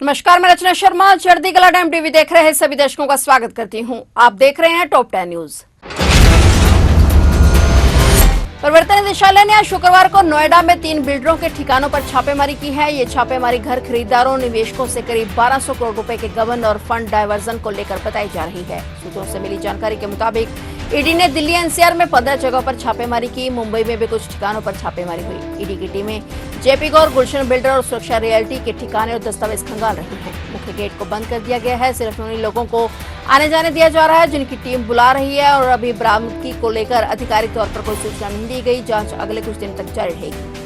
नमस्कार, मैं रचना शर्मा चढ़ती कला टाइम टीवी देख रहे हैं सभी दर्शकों का स्वागत करती हूं। आप देख रहे हैं टॉप 10 न्यूज। प्रवर्तन निदेशालय ने आज शुक्रवार को नोएडा में 3 बिल्डरों के ठिकानों पर छापेमारी की है। ये छापेमारी घर खरीदारों निवेशकों से करीब 1200 करोड़ रुपए के गबन और फंड डायवर्जन को लेकर बताई जा रही है। सूत्रों से मिली जानकारी के मुताबिक ईडी ने दिल्ली एनसीआर में 15 जगहों पर छापेमारी की। मुंबई में भी कुछ ठिकानों पर छापेमारी हुई। ईडी की टीमें जेपी गौर, गुलशन बिल्डर और सुरक्षा रियल्टी के ठिकाने और दस्तावेज खंगाल रही है। मुख्य गेट को बंद कर दिया गया है। सिर्फ उन्हीं लोगों को आने जाने दिया जा रहा है जिनकी टीम बुला रही है और अभी बरामदगी को लेकर आधिकारिक तौर पर कोई सूचना नहीं दी गई। जांच अगले कुछ दिन तक जारी रहेगी।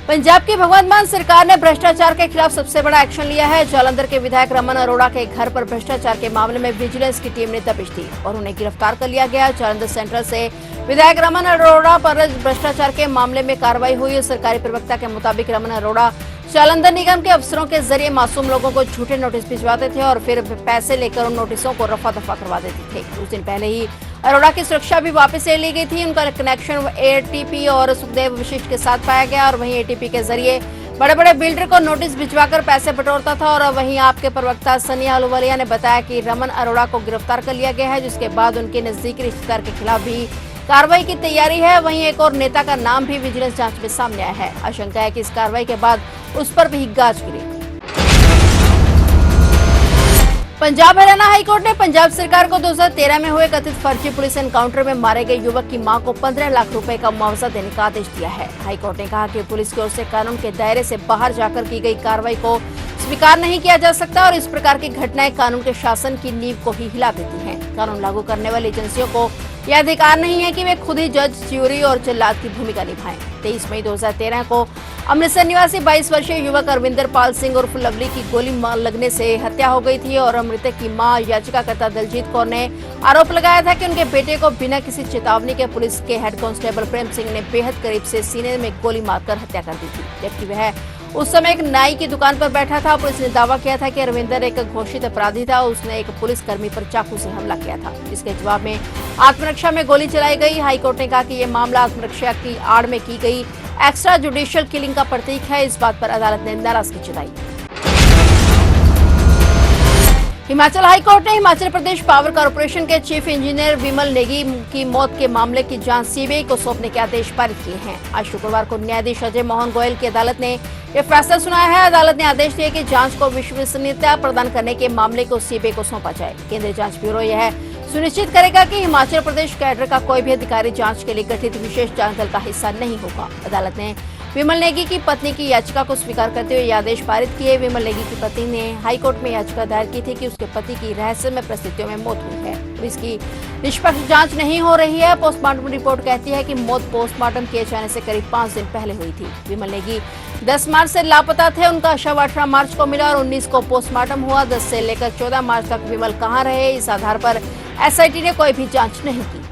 पंजाब की भगवंत मान सरकार ने भ्रष्टाचार के खिलाफ सबसे बड़ा एक्शन लिया है। जालंधर के विधायक रमन अरोड़ा के घर पर भ्रष्टाचार के मामले में विजिलेंस की टीम ने दबिश दी और उन्हें गिरफ्तार कर लिया गया। जालंधर सेंट्रल से विधायक रमन अरोड़ा पर भ्रष्टाचार के मामले में कार्रवाई हुई। सरकारी प्रवक्ता के मुताबिक रमन अरोड़ा जालंधर निगम के अफसरों के जरिए मासूम लोगों को झूठे नोटिस भिजवाते थे और फिर पैसे लेकर उन नोटिसों को रफा दफा करवा देते थे। कुछ दिन पहले ही अरोड़ा की सुरक्षा भी वापस ले ली गई थी। उनका कनेक्शन एटीपी और सुखदेव वशिष्ठ के साथ पाया गया और वहीं एटीपी के जरिए बड़े बड़े बिल्डर को नोटिस भिजवाकर पैसे बटोरता था। और वहीं आपके प्रवक्ता सनी अहलुवालिया ने बताया कि रमन अरोड़ा को गिरफ्तार कर लिया गया है, जिसके बाद उनके नजदीकी रिश्तेदार के खिलाफ भी कार्रवाई की तैयारी है। वहीं एक और नेता का नाम भी विजिलेंस जांच में सामने आया है। आशंका है कि इस कार्रवाई के बाद उस पर भी गाज गिरेगी। पंजाब हरियाणा हाईकोर्ट ने पंजाब सरकार को 2013 में हुए कथित फर्जी पुलिस एनकाउंटर में मारे गए युवक की मां को 15 लाख रुपए का मुआवजा देने का आदेश दिया है। हाईकोर्ट ने कहा कि पुलिस की ओर से कानून के दायरे से बाहर जाकर की गई कार्रवाई को स्वीकार नहीं किया जा सकता और इस प्रकार की घटनाएं कानून के शासन की नींव को ही हिला देती हैं। कानून लागू करने वाली एजेंसियों को यह अधिकार नहीं है कि वे खुद ही जज, ज्यूरी और जल्लाद की भूमिका निभाएं। 23 मई 2013 को अमृतसर निवासी 22 वर्षीय युवक अरविंदर पाल सिंह उर्फ लवली की गोली लगने से हत्या हो गई थी और मृतक की मां याचिकाकर्ता दलजीत कौर ने आरोप लगाया था कि उनके बेटे को बिना किसी चेतावनी के पुलिस के हेड कांस्टेबल प्रेम सिंह ने बेहद करीब से सीने में गोली मारकर हत्या कर दी थी, जबकि वह उस समय एक नाई की दुकान पर बैठा था। पुलिस ने दावा किया था कि अरविंदर एक घोषित अपराधी था। उसने एक पुलिसकर्मी पर चाकू से हमला किया था, जिसके जवाब में आत्मरक्षा में गोली चलाई गई। हाईकोर्ट ने कहा कि यह मामला आत्मरक्षा की आड़ में की गई एक्स्ट्रा जुडिशियल किलिंग का प्रतीक है। इस बात पर अदालत ने नाराजगी जताई। हिमाचल हाईकोर्ट ने हिमाचल प्रदेश पावर कॉर्पोरेशन के चीफ इंजीनियर विमल नेगी की मौत के मामले की जांच सीबीआई को सौंपने के आदेश पारित किए हैं। आज शुक्रवार को न्यायाधीश अजय मोहन गोयल की अदालत ने यह फैसला सुनाया है। अदालत ने आदेश दिया कि जांच को विश्वसनीयता प्रदान करने के मामले को सीबीआई को सौंपा जाए। केंद्रीय जांच ब्यूरो यह सुनिश्चित करेगा कि हिमाचल प्रदेश कैडर का कोई भी अधिकारी जांच के लिए गठित विशेष जांच दल का हिस्सा नहीं होगा। अदालत ने विमल नेगी की पत्नी की याचिका को स्वीकार करते हुए यह आदेश पारित किए। विमल नेगी की पत्नी ने हाईकोर्ट में याचिका दायर की थी कि उसके पति की रहस्यमय परिस्थितियों में मौत हुई है। पुलिस की निष्पक्ष जांच नहीं हो रही है। पोस्टमार्टम रिपोर्ट कहती है कि मौत पोस्टमार्टम किए जाने से करीब 5 दिन पहले हुई थी। विमल नेगी 10 मार्च से लापता थे। उनका शव 18 मार्च को मिला और 19 को पोस्टमार्टम हुआ। 10 से लेकर 14 मार्च तक विमल कहां रहे, इस आधार पर एसआईटी ने कोई भी जांच नहीं की।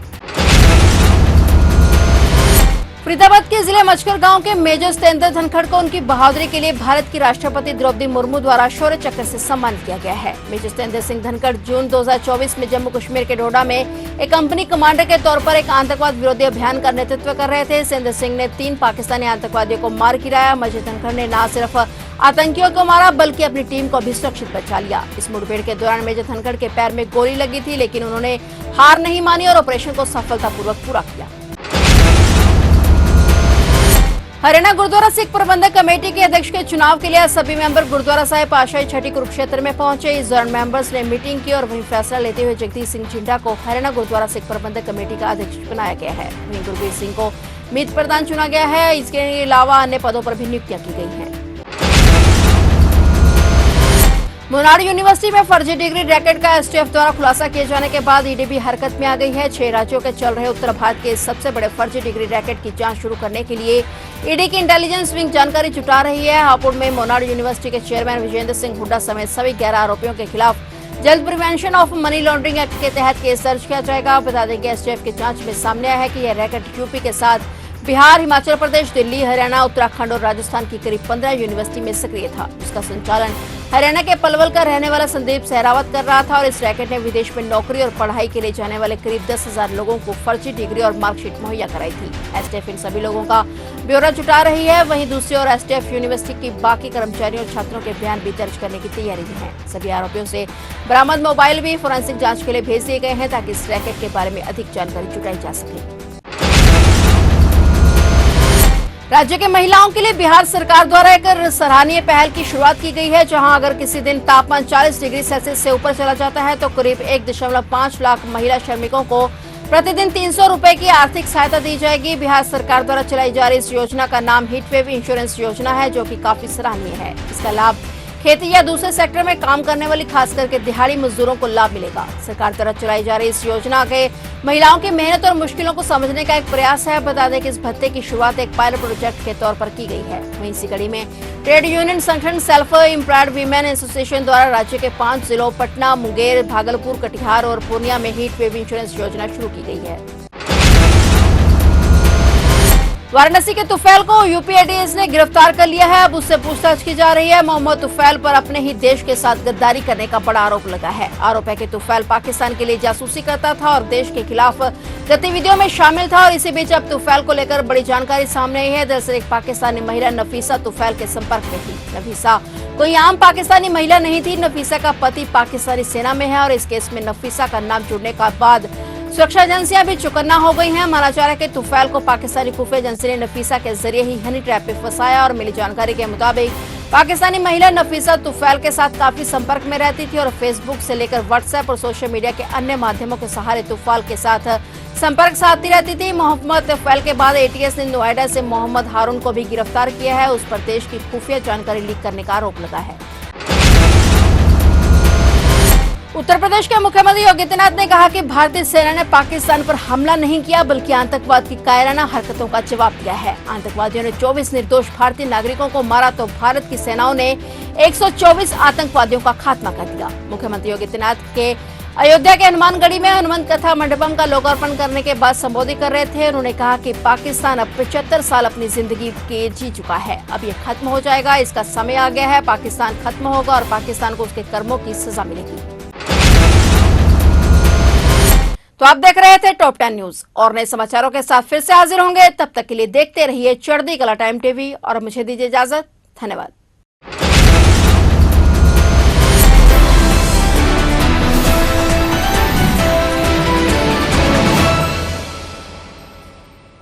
फरीदाबाद के जिले मचकर गांव के मेजर सत्येंद्र धनखड़ को उनकी बहादुरी के लिए भारत की राष्ट्रपति द्रौपदी मुर्मू द्वारा शौर्य चक्र से सम्मानित किया गया है। मेजर सत्येंद्र सिंह धनखड़ जून 2024 में जम्मू कश्मीर के डोडा में एक कंपनी कमांडर के तौर पर एक आतंकवाद विरोधी अभियान का नेतृत्व कर रहे थे। सत्येंद्र सिंह ने 3 पाकिस्तानी आतंकवादियों को मार गिराया। मेजर धनखड़ ने न सिर्फ आतंकियों को मारा बल्कि अपनी टीम को भी सुरक्षित बचा लिया। इस मुठभेड़ के दौरान मेजर धनखड़ के पैर में गोली लगी थी, लेकिन उन्होंने हार नहीं मानी और ऑपरेशन को सफलतापूर्वक पूरा किया। हरियाणा गुरुद्वारा सिख प्रबंधक कमेटी के अध्यक्ष के चुनाव के लिए सभी मेंबर गुरुद्वारा साहिब पातशाही छठी कुरुक्षेत्र में पहुंचे। इस दौरान मेंबर्स ने मीटिंग की और वहीं फैसला लेते हुए जगदीश सिंह जिंडा को हरियाणा गुरुद्वारा सिख प्रबंधक कमेटी का अध्यक्ष बनाया गया है। वहीं गुरबीर सिंह को मीत प्रधान चुना गया है। इसके अलावा अन्य पदों पर भी नियुक्तियां की गई हैं। मोनाली यूनिवर्सिटी में फर्जी डिग्री रैकेट का एसटीएफ द्वारा खुलासा किए जाने के बाद ईडी भी हरकत में आ गई है। 6 राज्यों के चल रहे उत्तर भारत के सबसे बड़े फर्जी डिग्री रैकेट की जांच शुरू करने के लिए ईडी की इंटेलिजेंस विंग जानकारी जुटा रही है। हापुड़ में मोनाली यूनिवर्सिटी के चेयरमैन विजेंद्र सिंह हुड्डा समेत सभी 11 आरोपियों के खिलाफ जल्द prevention of money laundering act के तहत केस दर्ज किया जाएगा। बता दें कि एसटीएफ की जांच में सामने आया है कि यह रैकेट यूपी के साथ बिहार, हिमाचल प्रदेश, दिल्ली, हरियाणा, उत्तराखंड और राजस्थान की करीब 15 यूनिवर्सिटी में सक्रिय था, जिसका संचालन हरियाणा के पलवल का रहने वाला संदीप सहरावत कर रहा था और इस रैकेट ने विदेश में नौकरी और पढ़ाई के लिए जाने वाले करीब 10,000 लोगों को फर्जी डिग्री और मार्कशीट मुहैया कराई थी। एसटीएफ इन सभी लोगों का ब्यौरा जुटा रही है। वहीं दूसरी ओर एसटीएफ यूनिवर्सिटी की बाकी कर्मचारियों और छात्रों के बयान भी दर्ज करने की तैयारी में है। सभी आरोपियों से बरामद मोबाइल भी फोरेंसिक जांच के लिए भेज दिए गए हैं ताकि इस रैकेट के बारे में अधिक जानकारी जुटाई जा सके। राज्य के महिलाओं के लिए बिहार सरकार द्वारा एक सराहनीय पहल की शुरुआत की गई है, जहां अगर किसी दिन तापमान 40 डिग्री सेल्सियस से ऊपर चला जाता है तो करीब 1.5 लाख महिला श्रमिकों को प्रतिदिन 300 रुपए की आर्थिक सहायता दी जाएगी। बिहार सरकार द्वारा चलाई जा रही इस योजना का नाम हीटवेव इंश्योरेंस योजना है, जो कि काफी सराहनीय है। इसका लाभ खेती या दूसरे सेक्टर में काम करने वाली खास करके दिहाड़ी मजदूरों को लाभ मिलेगा। सरकार द्वारा चलाई जा रही इस योजना के महिलाओं की मेहनत और मुश्किलों को समझने का एक प्रयास है। बता दें कि इस भत्ते की शुरुआत एक पायलट प्रोजेक्ट के तौर पर की गई है। वहीं इसी कड़ी में ट्रेड यूनियन संगठन सेल्फ एम्प्लॉयड वीमेन एसोसिएशन द्वारा राज्य के 5 जिलों पटना, मुंगेर, भागलपुर, कटिहार और पूर्णिया में हीट वेव इंश्योरेंस योजना शुरू की गई है। वाराणसी के तुफैल को यूपी एटीएस ने गिरफ्तार कर लिया है। अब उससे पूछताछ की जा रही है। मोहम्मद तुफैल पर अपने ही देश के साथ गद्दारी करने का बड़ा आरोप लगा है। आरोप है कि तुफैल पाकिस्तान के लिए जासूसी करता था और देश के खिलाफ गतिविधियों में शामिल था। और इसी बीच अब तुफैल को लेकर बड़ी जानकारी सामने आई है। दरअसल एक पाकिस्तानी महिला नफीसा तुफैल के संपर्क में थी। नफीसा कोई आम पाकिस्तानी महिला नहीं थी। नफीसा का पति पाकिस्तानी सेना में है और इस केस में नफीसा का नाम जुड़ने के बाद सुरक्षा एजेंसियां भी चौकन्ना हो गई हैं। माना जा रहा है कि तुफैल को पाकिस्तानी खुफिया एजेंसी ने नफीसा के जरिए ही हनी ट्रैप में फंसाया और मिली जानकारी के मुताबिक पाकिस्तानी महिला नफीसा तुफैल के साथ काफी संपर्क में रहती थी और फेसबुक से लेकर व्हाट्सएप और सोशल मीडिया के अन्य माध्यमों के सहारे तुफैल के साथ संपर्क साधती रहती थी। मोहम्मद तुफैल के बाद एटीएस ने नोएडा से मोहम्मद हारून को भी गिरफ्तार किया है। उस पर देश की खुफिया जानकारी लीक करने का आरोप लगा है। उत्तर प्रदेश के मुख्यमंत्री योगी आदित्यनाथ ने कहा कि भारतीय सेना ने पाकिस्तान पर हमला नहीं किया बल्कि आतंकवाद की कायराना हरकतों का जवाब दिया है। आतंकवादियों ने 24 निर्दोष भारतीय नागरिकों को मारा तो भारत की सेनाओं ने 124 आतंकवादियों का खात्मा कर दिया। मुख्यमंत्री योगी आदित्यनाथ के अयोध्या के हनुमानगढ़ी में हनुमंत कथा मंडपम का लोकार्पण करने के बाद संबोधित कर रहे थे। उन्होंने कहा कि पाकिस्तान अब 75 साल अपनी जिंदगी के जी चुका है। अब ये खत्म हो जाएगा, इसका समय आ गया है। पाकिस्तान खत्म होगा और पाकिस्तान को उसके कर्मों की सजा मिलेगी। तो आप देख रहे थे टॉप 10 न्यूज और नए समाचारों के साथ फिर से हाजिर होंगे। तब तक के लिए देखते रहिए चढ़ती कला टाइम टीवी और मुझे दीजिए इजाजत। धन्यवाद।